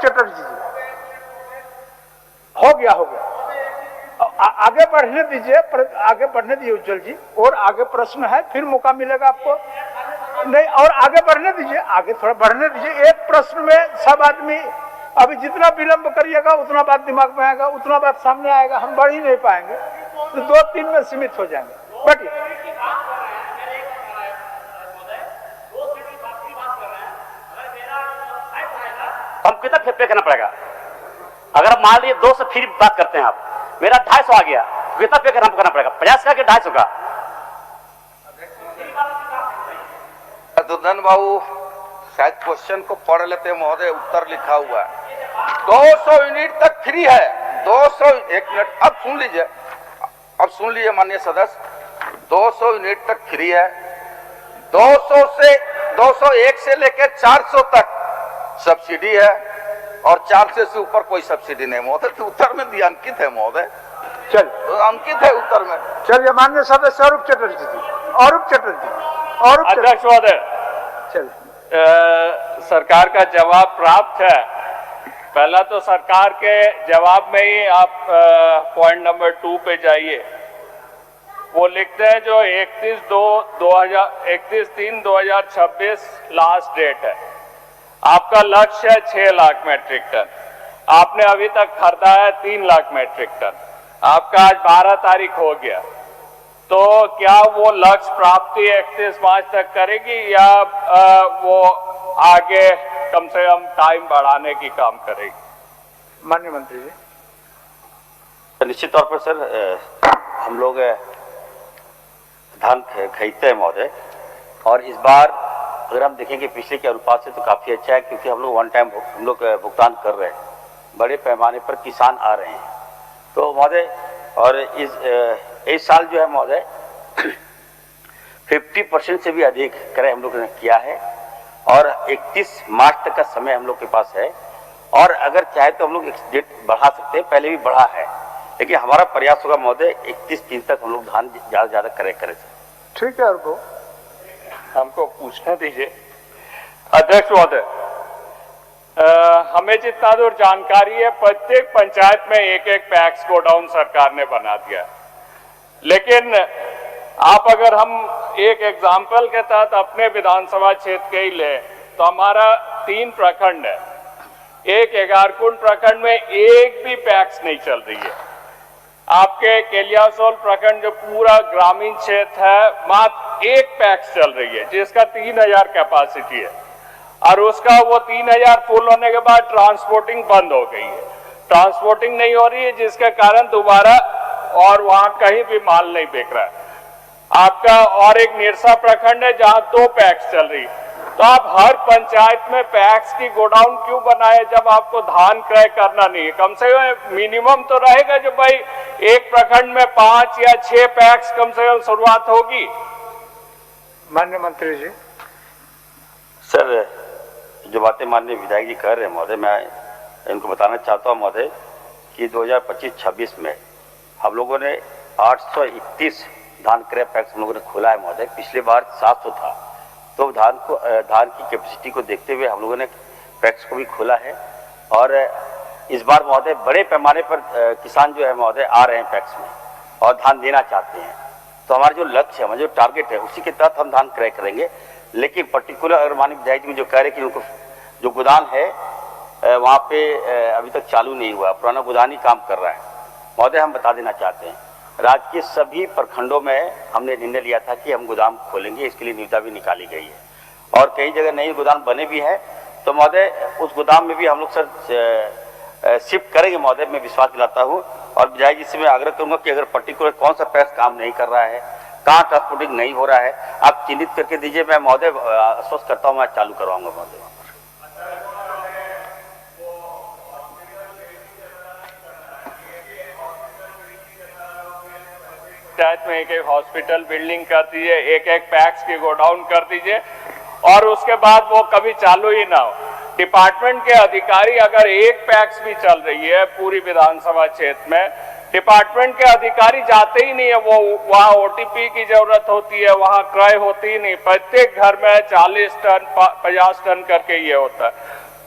चटर्जी जी, हो गया आगे बढ़ने दीजिए, आगे बढ़ने दीजिए उज्जवल जी, और आगे प्रश्न है, फिर मौका मिलेगा आपको। नहीं, और आगे बढ़ने दीजिए, आगे थोड़ा बढ़ने दीजिए। एक प्रश्न में सब आदमी, अभी जितना विलंब करिएगा उतना बात दिमाग में आएगा, उतना बात सामने आएगा, हम बढ़ ही नहीं पाएंगे, तो 2-3 में सीमित हो जाएंगे। बैठिए। हम कितना पे करना पड़ेगा? अगर आप मान लीजिए 2 से फिर बात करते हैं, आप मेरा 250 आ गया, तो कितना पे करना पड़ेगा? 50 का कि 250 का? दुर्धन बाबू शायद क्वेश्चन को पढ़ लेते महोदय, उत्तर लिखा हुआ है 200 यूनिट तक फ्री है। 200, एक मिनट, अब सुन लीजिए, अब सुन लीजिए माननीय सदस्य, 200 यूनिट तक फ्री है। 201 से लेकर 400 तक सब्सिडी है, और 400 से ऊपर कोई सब्सिडी नहीं महोदय। तो उत्तर में दिया अंकित है महोदय, चल तो अंकित है उत्तर में। चलिए माननीय सदस्य अरूप चटर्जी जी, अरूप चटर्जी, अध्यक्ष महोदय, चल सरकार का जवाब प्राप्त है। पहला तो सरकार के जवाब में ही आप पॉइंट नंबर 2 पे जाइए। वो लिखते हैं जो 31/3/2026 लास्ट डेट है। आपका लक्ष्य है 6 लाख मैट्रिक टन, आपने अभी तक खरीदा है 3 लाख मैट्रिक टन, आपका आज 12 तारीख हो गया, तो क्या वो लक्ष्य प्राप्ति 31 मार्च तक करेगी या वो आगे कम से कम टाइम बढ़ाने की काम करेगी? माननीय मंत्री जी। तो निश्चित तौर पर सर, हम लोग धान खरीदते हैं महोदय, और इस बार अगर हम देखेंगे पिछले के अनुपात से तो काफी अच्छा है, क्योंकि हम लोग वन टाइम हम लोग भुगतान कर रहे हैं, बड़े पैमाने पर किसान आ रहे हैं। तो महोदय, और इस साल जो है महोदय 50% से भी अधिक क्रय हम लोग ने किया है, और 31 मार्च तक का समय हम लोग के पास है, और अगर चाहे तो हम लोग एक डेट बढ़ा सकते हैं, पहले भी बढ़ा है, लेकिन हमारा प्रयास होगा महोदय 31 तक हम लोग धान ज्यादा से ज्यादा क्रय करें। ठीक है, और हमको पूछने दीजिए। अध्यक्ष महोदय, हमें जितना दूर जानकारी है, प्रत्येक पंचायत में एक पैक्स गोडाउन सरकार ने बना दिया, लेकिन आप अगर हम एक एग्जाम्पल के तहत अपने विधानसभा क्षेत्र के ही लें, तो हमारा 3 प्रखंड है, एक एगारकुंड प्रखंड में एक भी पैक्स नहीं चल रही है। आपके केलियासोल प्रखंड जो पूरा ग्रामीण क्षेत्र है, मात्र 1 पैक्स चल रही है, जिसका 3000 कैपेसिटी है, और उसका वो 3000 फुल होने के बाद ट्रांसपोर्टिंग बंद हो गई है। ट्रांसपोर्टिंग नहीं हो रही है, जिसके कारण दोबारा और वहां कहीं भी माल नहीं बिक रहा है। आपका और एक निरसा प्रखंड है जहां 2 पैक्स चल रही है। तो आप हर पंचायत में पैक्स की गोडाउन क्यों बनाए जब आपको धान क्रय करना नहीं है? कम से कम मिनिमम तो रहेगा जो भाई एक प्रखंड में 5 या 6 पैक्स कम से कम शुरुआत होगी। माननीय मंत्री जी। सर, जो बातें माननीय विधायक जी कह रहे हैं महोदय, मैं इनको बताना चाहता हूं महोदय कि 2025-26 में हम लोगों ने 831 धान क्रय पैक्स हम लोगों ने खोला है महोदय। पिछले बार 700 था, तो धान की कैपेसिटी को देखते हुए हम लोगों ने पैक्स को भी खोला है, और इस बार महोदय बड़े पैमाने पर किसान जो है महोदय आ रहे हैं पैक्स में और धान देना चाहते हैं। तो हमारा जो लक्ष्य है, हमारा जो टारगेट है, उसी के तहत हम धान क्रय करेंगे। लेकिन पर्टिकुलर अगर माननीय विधायक जी जो कह रहे हैं कि उनको जो गोदान है वहाँ पे अभी तक चालू नहीं हुआ, पुराना गोदान ही काम कर रहा है महोदय। हम बता देना चाहते हैं, राज्य के सभी प्रखंडों में हमने निर्णय लिया था कि हम गोदाम खोलेंगे, इसके लिए निविदा भी निकाली गई है, और कई जगह नए गोदाम बने भी हैं। तो महोदय उस गोदाम में भी हम लोग सर शिफ्ट करेंगे महोदय, मैं विश्वास दिलाता हूँ। और विधायक जी से मैं आग्रह करूंगा कि अगर पर्टिकुलर कौन सा पैक्स काम नहीं कर रहा है, कहाँ ट्रांसपोर्टिंग नहीं हो रहा है, आप चिन्हित करके दीजिए, मैं महोदय आश्वस्त करता हूँ, मैं चालू करवाऊंगा महोदय। पंचायत में एक हॉस्पिटल बिल्डिंग कर दीजिए, एक पैक्स की गोडाउन कर दीजिए, और उसके बाद वो कभी चालू ही ना हो। डिपार्टमेंट के अधिकारी अगर एक पैक्स भी चल रही है पूरी विधानसभा क्षेत्र में, डिपार्टमेंट के अधिकारी जाते ही नहीं है, वो वहाँ ओटीपी की जरूरत होती है, वहाँ क्रय होती ही नहीं। प्रत्येक घर में 40 टन 50 टन करके ये होता है।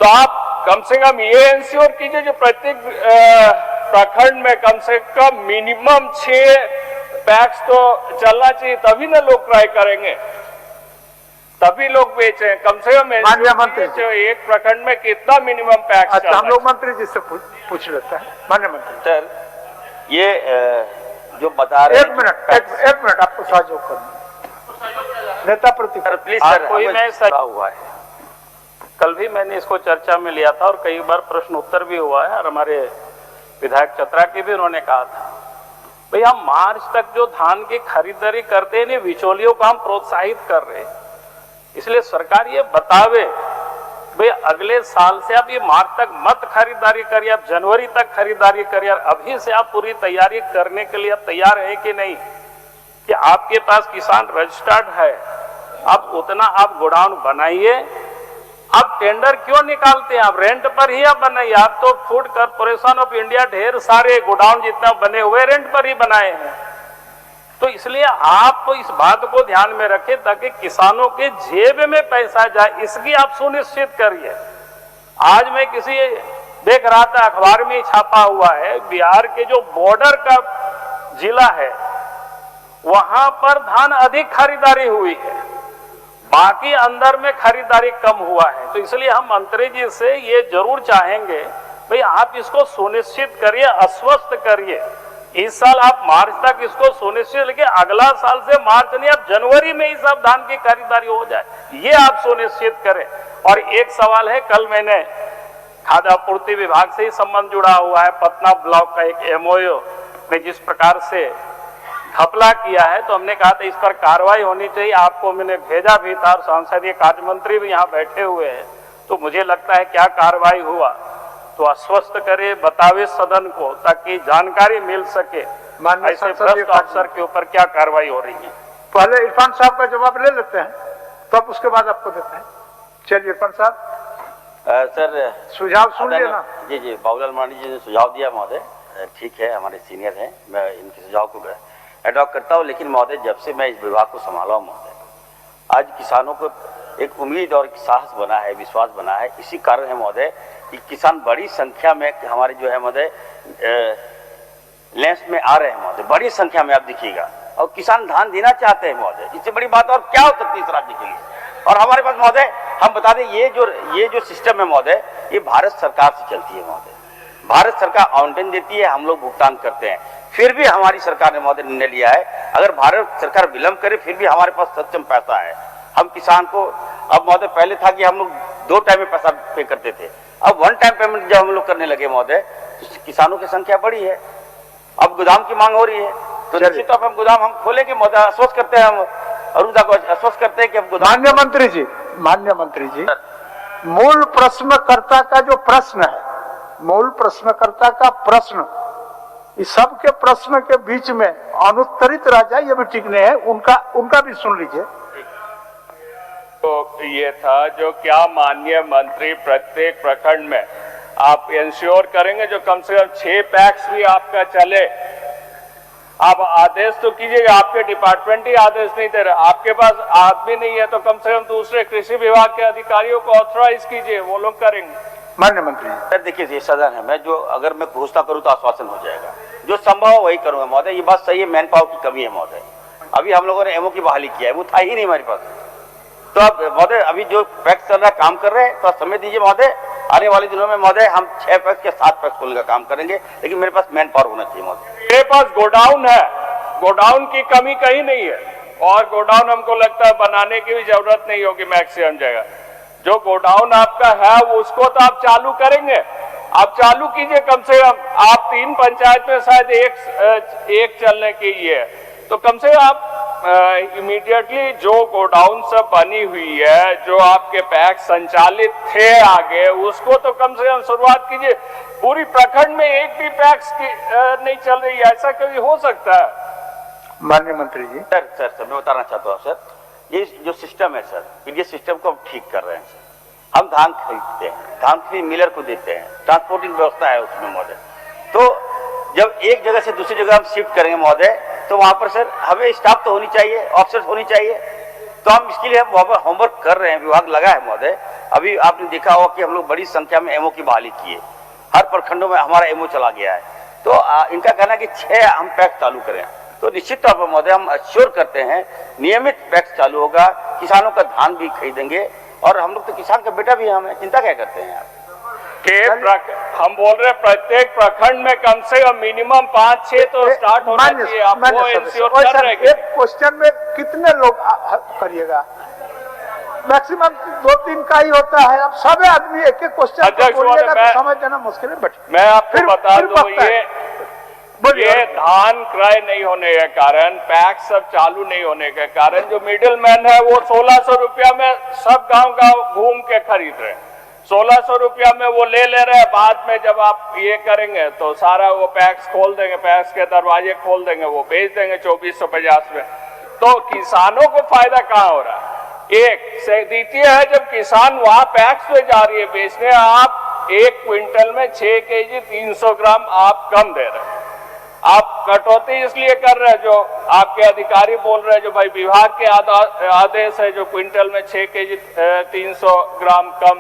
तो आप आप कम से कम ये इंश्योर कीजिए जो प्रत्येक प्रखंड में कम से कम मिनिमम 6 पैक्स तो चलना चाहिए, तभी ना लोग ट्राई करेंगे, तभी लोग बेचे। कम से कम माननीय मंत्री जी, जो एक प्रखंड में कितना मिनिमम पैक्स अच्छा हम लोग मंत्री जी से पूछ लेते हैं। माननीय मंत्री सर, ये जो बता रहे एक मिनट आपको सहयोग करना नेता प्रतिपक्ष। प्लीज सर, कोई मैं सजा हुआ है, कल भी मैंने इसको चर्चा में लिया था और कई बार प्रश्न उत्तर भी हुआ है, और हमारे विधायक चतरा की भी उन्होंने कहा था भाई हम मार्च तक जो धान की खरीदारी करते हैं बिचौलियों को हम प्रोत्साहित कर रहे हैं, इसलिए सरकार ये बतावे भाई अगले साल से आप ये मार्च तक मत खरीदारी करिए, आप जनवरी तक खरीदारी करिए, अभी से आप पूरी तैयारी करने के लिए आप तैयार है कि नहीं, कि आपके पास किसान रजिस्टर्ड है, आप उतना आप गोडाउन बनाइए। आप टेंडर क्यों निकालते हैं, आप रेंट पर ही आप बनाइए। आप तो फूड कॉर्पोरेशन ऑफ इंडिया ढेर सारे गोडाउन जितना बने हुए रेंट पर ही बनाए हैं, तो इसलिए आप इस बात को ध्यान में रखें ताकि किसानों के जेब में पैसा जाए, इसकी आप सुनिश्चित करिए। आज मैं किसी देख रहा था अखबार में छापा हुआ है, बिहार के जो बॉर्डर का जिला है वहां पर धान अधिक खरीदारी हुई है, बाकी अंदर में खरीदारी कम हुआ है। तो इसलिए हम मंत्री जी से ये जरूर चाहेंगे भाई आप इसको सुनिश्चित करिए, आश्वस्त करिए। इस साल आप मार्च तक इसको सुनिश्चित, लेकिन अगला साल से मार्च नहीं, आप जनवरी में ही सब धान की खरीदारी हो जाए, ये आप सुनिश्चित करें। और एक सवाल है, कल मैंने खाद्य आपूर्ति विभाग से ही संबंध जुड़ा हुआ है, पटना ब्लॉक का एक एमओयू में जिस प्रकार से घपला किया है, तो हमने कहा था इस पर कार्रवाई होनी चाहिए। आपको मैंने भेजा भी था और संसदीय कार्य मंत्री भी यहाँ बैठे हुए हैं, तो मुझे लगता है क्या कार्रवाई हुआ तो आश्वस्त करे, बतावे सदन को ताकि जानकारी मिल सके माननीय ऐसे संसदीय भ्रष्ट अफसर के ऊपर क्या कार्रवाई हो रही है। पहले इरफान साहब का जवाब ले लेते हैं, तो अब उसके बाद आपको देते हैं। चलिए इरफान साहब, सर सुझाव सुन लेना। जी जी, बाबूलाल मरांडी जी ने सुझाव दिया महोदय, ठीक है, हमारे सीनियर हैं, मैं इनके सुझाव को एडॉप्ट करता हूँ। लेकिन महोदय जब से मैं इस विभाग को संभाला हूँ महोदय, आज किसानों को एक उम्मीद और साहस बना है, विश्वास बना है। इसी कारण है महोदय कि किसान बड़ी संख्या में हमारे जो है महोदय लेंस में आ रहे हैं महोदय, बड़ी संख्या में आप देखिएगा, और किसान धान देना चाहते हैं महोदय। इससे बड़ी बात और क्या हो सकती है इस राज्य के लिए। और हमारे पास महोदय, हम बता दें, ये जो सिस्टम है महोदय, ये भारत सरकार से चलती है महोदय। भारत सरकार आवंटन देती है, हम लोग भुगतान करते हैं। फिर भी हमारी सरकार ने महोदय निर्णय लिया है, अगर भारत सरकार विलंब करे फिर भी हमारे पास सक्षम पैसा है। हम किसान को, अब महोदय पहले था कि हम लोग 2 टाइम में पैसा पे करते थे, अब 1 टाइम पेमेंट जब हम लोग करने लगे महोदय, तो किसानों की संख्या बढ़ी है, अब गोदाम की मांग हो रही है, तो निश्चित तौर पर हम गोदाम हम खोलेंगे महोदय। आश्वस्त करते हैं, हम अरुणा को आश्वस्त करते हैं कि हम गोदाम। माननीय मंत्री जी, मूल प्रश्नकर्ता का जो प्रश्न है, मूल प्रश्नकर्ता का प्रश्न, इस सब के प्रश्न के बीच में अनुत्तरित रह जाए ये भी ठीक नहीं है, उनका भी सुन लीजिए। तो ये था जो क्या माननीय मंत्री प्रत्येक प्रखंड में आप इंश्योर करेंगे जो कम से कम 6 पैक्स भी आपका चले। आप आदेश तो कीजिएगा, आपके डिपार्टमेंट ही आदेश नहीं दे रहे, आपके पास आदमी नहीं है तो कम से कम दूसरे कृषि विभाग के अधिकारियों को ऑथराइज कीजिए, वो लोग करेंगे। माननीय मंत्री सर देखिए, ये सदन है, मैं जो अगर मैं घोषणा करूं तो आश्वासन हो जाएगा, जो संभव है वही करूंगा महोदय। ये बात सही है, मैन पावर की कमी है महोदय। अभी हम लोगों ने एमओ की बहाली किया है, वो था ही नहीं हमारे पास। तो अब महोदय अभी जो पैक्स चल रहा है, काम कर रहे हैं, तो समय दीजिए महोदय। आने वाले दिनों में महोदय हम 6 पैक्स या 7 पैक्स खोलने का काम करेंगे, लेकिन मेरे पास मैन पावर होना चाहिए महोदय। मेरे पास गोडाउन है, गोडाउन की कमी कहीं नहीं है, और गोडाउन हमको लगता है बनाने की भी जरूरत नहीं होगी मैक्सिमम जगह। जो गोडाउन आपका है उसको तो आप चालू करेंगे, आप चालू कीजिए कम से कम। आप 3 पंचायत में शायद एक चलने की है, तो कम से कम आप इमीडिएटली जो गोडाउन सब बनी हुई है, जो आपके पैक्स संचालित थे आगे, उसको तो कम से कम शुरुआत कीजिए। पूरी प्रखंड में एक भी पैक्स नहीं चल रही है, ऐसा कभी हो सकता है? माननीय मंत्री जी, सर मैं बताना चाहता हूँ सर, ये जो सिस्टम है सर, ये सिस्टम को हम ठीक कर रहे हैं सर। हम धान खरीदते हैं, धान खरीद मिलर को देते हैं, ट्रांसपोर्टिंग व्यवस्था है उसमें महोदय। तो जब एक जगह से दूसरी जगह हम शिफ्ट करेंगे महोदय, तो वहां पर सर हमें स्टाफ तो होनी चाहिए, ऑफिसर्स होनी चाहिए। तो हम इसके लिए हम होमवर्क कर रहे हैं, विभाग लगा है महोदय अभी आपने देखा होगा कि हम लोग बड़ी संख्या में एमओ की बहाली की है, हर प्रखंडों में हमारा एमओ चला गया है। तो इनका कहना है कि 6 हम पैक्स चालू करें, तो निश्चित तौर पर महोदय हम अश्योर करते हैं नियमित पैक्स चालू होगा, किसानों का धान भी खरीदेंगे, और हम लोग तो किसान का बेटा भी हैं, हमें चिंता क्या करते हैं आप? हम बोल रहे हैं प्रत्येक प्रखंड में कम से कम मिनिमम 5-6 तो स्टार्ट होना चाहिए। आप वो इंश्योर कर रहे हैं? एक क्वेश्चन में कितने लोग करिएगा? मैक्सिमम 2-3 का ही होता है। अब सब आदमी एक एक क्वेश्चन बोलिएगा तो समझ जाना मुश्किल है। मैं आपको बता दूं, ये धान क्रय नहीं होने के कारण, पैक्स सब चालू नहीं होने के कारण जो मिडिल मैन है वो 1600 रुपया में सब गांव घूम के खरीद रहे हैं। 1600 रुपया में वो ले रहे हैं, बाद में जब आप ये करेंगे तो सारा वो पैक्स खोल देंगे, पैक्स के दरवाजे खोल देंगे, वो बेच देंगे 2450 में। तो किसानों को फायदा कहाँ हो रहा है? एक से द्वितीय है, जब किसान वहां पैक्स पे जा रही है बेचने, आप 1 क्विंटल में 6 केजी 300 ग्राम आप कम दे रहे हैं। आप कटौती इसलिए कर रहे हैं, जो आपके अधिकारी बोल रहे हैं, जो भाई विभाग के आदेश है, जो क्विंटल में 6 केजी 300 ग्राम कम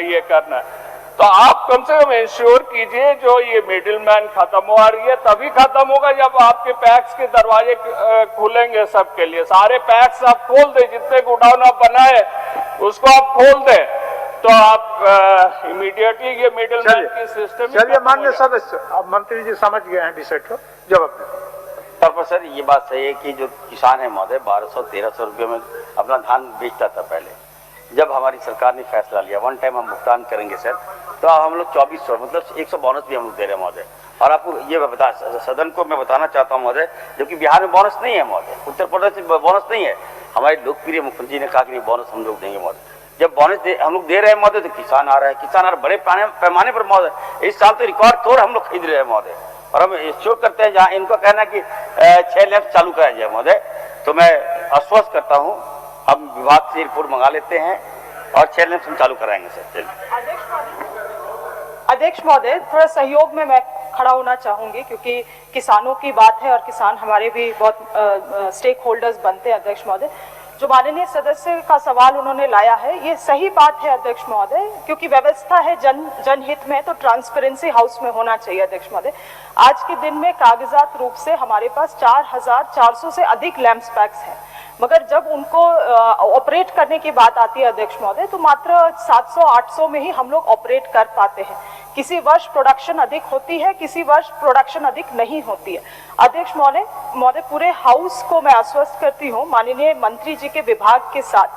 ये करना है। तो आप कम से कम इंश्योर कीजिए जो ये मिडिल मैन खत्म हो रही है, तभी खत्म होगा जब आपके पैक्स के दरवाजे खुलेंगे सबके लिए। सारे पैक्स आप खोल दें, जितने गोडाउन आप बनाए उसको आप खोल दें, तो आप इमीडिएटली ये मिडिल मैन की सिस्टम। चलिए माननीय सदस्य, अब मंत्री जी समझ गए हैं विषय को, जवाब तौर पर सर ये बात सही है कि जो किसान है महोदय 1200-1300 रुपये में अपना धान बेचता था पहले। जब हमारी सरकार ने फैसला लिया वन टाइम हम भुगतान करेंगे सर, तो हम लोग 2400 मतलब 100 बोनस भी हम लोग दे रहे हैं महोदय। और आपको ये बता सदन को मैं बताना चाहता हूँ महोदय, जबकि बिहार में बोनस नहीं है महोदय, उत्तर प्रदेश में बोनस नहीं है। हमारे लोकप्रिय मुख्यमंत्री ने कहा कि बोनस हम लोग देंगे महोदय। जब बोनस हम लोग दे रहे हैं महोदय तो किसान आ रहा है, किसान आ रहा है बड़े पैमाने पर महोदय। इस साल तो रिकॉर्ड तोड़ हम लोग खरीद रहे हैं महोदय, और हम इंश्योर करते हैं जहाँ इनको कहना है कि 6 लैंप चालू कराया जाए महोदय, तो मैं आश्वस्त करता हूँ हम विभाग से रिपोर्ट मंगा लेते हैं और 6 लैंप हम चालू कराएंगे सर। अध्यक्ष महोदय, थोड़ा सहयोग में मैं खड़ा होना चाहूंगी, क्योंकि किसानों की बात है और किसान हमारे भी बहुत स्टेक होल्डर्स बनते हैं। अध्यक्ष महोदय, जो माननीय सदस्य का सवाल उन्होंने लाया है ये सही बात है अध्यक्ष महोदय, क्योंकि व्यवस्था है जनहित में, तो ट्रांसपेरेंसी हाउस में होना चाहिए। अध्यक्ष महोदय, आज के दिन में कागजात रूप से हमारे पास 4400 से अधिक लैंप्स पैक्स हैं, मगर जब उनको ऑपरेट करने की बात आती है अध्यक्ष महोदय, तो मात्र 700-800 में ही हम लोग ऑपरेट कर पाते हैं। किसी वर्ष प्रोडक्शन अधिक होती है, किसी वर्ष प्रोडक्शन अधिक नहीं होती है। अध्यक्ष महोदय, पूरे हाउस को मैं आश्वस्त करती हूँ, माननीय मंत्री जी के विभाग के साथ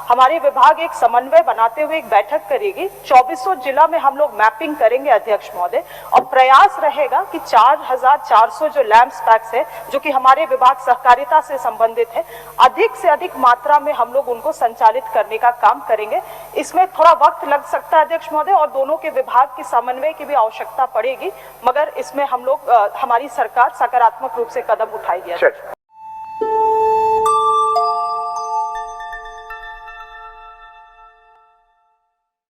हमारे विभाग एक समन्वय बनाते हुए एक बैठक करेगी। 2400 जिला में हम लोग मैपिंग करेंगे अध्यक्ष महोदय, और प्रयास रहेगा कि 4400 जो लैंप्स पैक्स है, जो कि हमारे विभाग सहकारिता से संबंधित है, अधिक से अधिक मात्रा में हम लोग उनको संचालित करने का काम करेंगे। इसमें थोड़ा वक्त लग सकता है अध्यक्ष महोदय, और दोनों के विभाग के समन्वय की भी आवश्यकता पड़ेगी, मगर इसमें हम लोग हमारी सरकार सकारात्मक रूप से कदम उठाएगी।